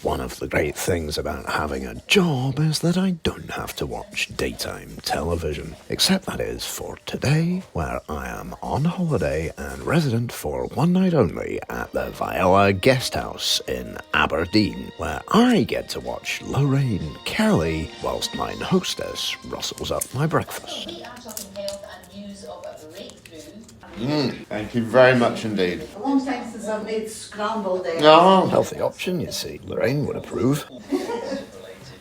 One of the great things about having a job is that I don't have to watch daytime television, except that is for today, where I am on holiday and resident for one night only at the Vaila guest house in Aberdeen, where I get to watch Lorraine Kelly whilst mine hostess rustles up my breakfast. Thank you very much indeed. A long time since I've made scrambled eggs. Oh, Healthy option, you see. Lorraine would approve.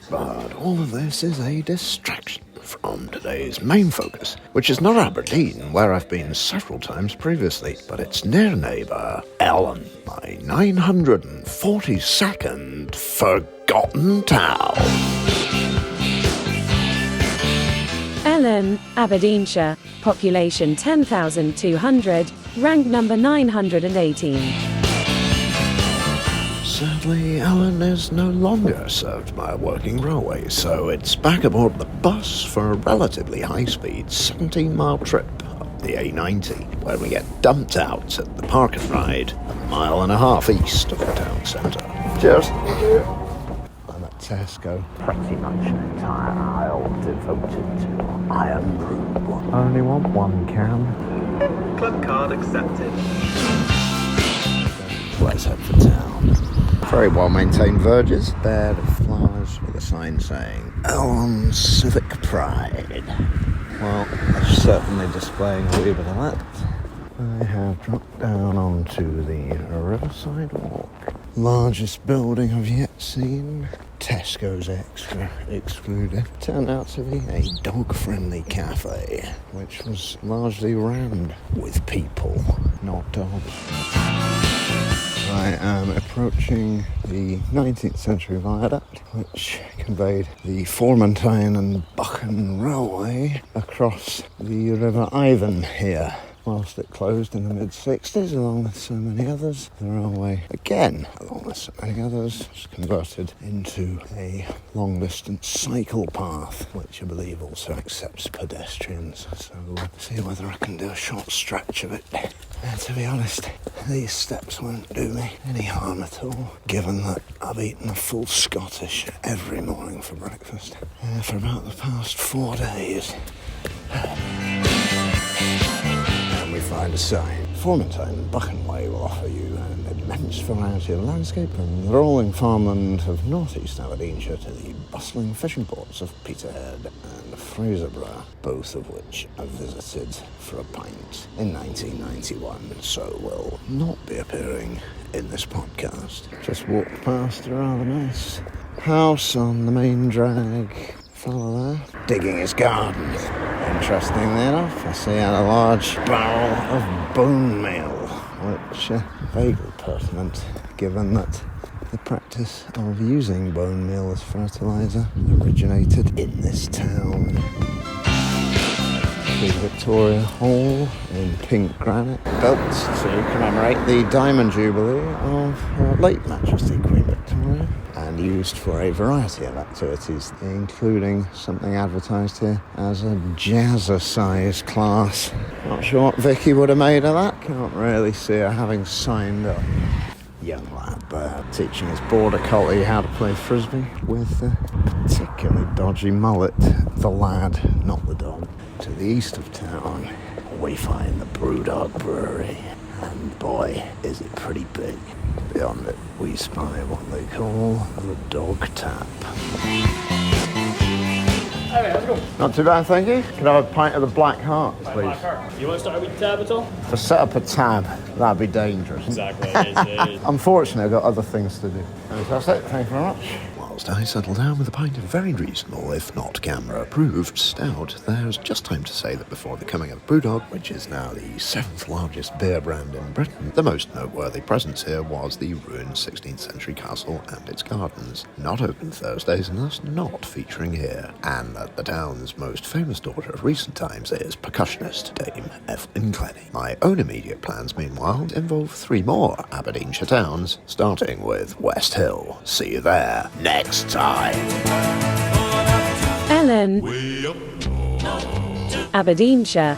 But all of this is a distraction from today's main focus, which is not Aberdeen, where I've been several times previously, but its near neighbour, Ellon, my 942nd forgotten town. Ellon, Aberdeenshire, population 10,200, rank number 918. Sadly, Ellon is no longer served by a working railway, so it's back aboard the bus for a relatively high-speed 17-mile trip up the A90, where we get dumped out at the park and ride a mile and a half east of the town centre. Cheers. I'm at Tesco, pretty much an entire aisle devoted to Iron Brew. Only want one can. Club card accepted. Let's head for town. Very well maintained verges, bed of flowers with a sign saying Ellon Civic Pride. Well, they're certainly displaying a wee bit of that. I have dropped down onto the Riverside Walk. Largest building I've yet seen. Tesco's extra excluded. Turned out to be a dog-friendly cafe, which was largely rammed with people, not dogs. I am approaching the 19th century viaduct, which conveyed the Formentine and Buchan Railway across the River Ivan here. Whilst it closed in the mid-60s, along with so many others, the railway, again, along with so many others, was converted into a long-distance cycle path, which I believe also accepts pedestrians. So we'll see whether I can do a short stretch of it. To be honest, these steps won't do me any harm at all, given that I've eaten a full Scottish every morning for breakfast for about the past 4 days. And we find a sign. Formentine and Buchan Way will offer you an immense variety of landscape from the rolling farmland of northeast Aberdeenshire to the bustling fishing ports of Peterhead and Fraserburgh, both of which I visited for a pint in 1991, so will not be appearing in this podcast. Just walked past a rather nice house on the main drag. Fellow there, digging his garden. Interestingly enough, I see a large barrel of bone meal, which vaguely pertinent, given that the practice of using bone meal as fertiliser originated in this town. The Victoria Hall in pink granite, built to commemorate the Diamond Jubilee of her late Majesty Queen Victoria, and used for a variety of activities, including something advertised here as a jazzercise class. Not sure what Vicky would have made of that. Can't really see her having signed up. Young lad there, teaching his border collie how to play frisbee with a particularly dodgy mullet. The lad, not the dog. To the east of town, we find the Brewdog Brewery, and boy, is it pretty big. Beyond it, we spy what they call the dog tap. Hey mate, how's it going? Not too bad, thank you. Can I have a pint of the Black Heart, please? You want to start with tab at all? To set up a tab, that'd be dangerous. Exactly, it is. Unfortunately, I've got other things to do. Fantastic, thank you very much. Whilst I settle down with a pint of very reasonable, if not camera-approved, stout, there's just time to say that before the coming of Brewdog, which is now the 7th largest beer brand in Britain, the most noteworthy presence here was the ruined 16th century castle and its gardens, not open Thursdays and thus not featuring here, and that the town's most famous daughter of recent times is percussionist Dame Evelyn Glennie. My own immediate plans, meanwhile, involve 3 more Aberdeenshire towns, starting with West Hill. See you there next time. Ellon, Aberdeenshire.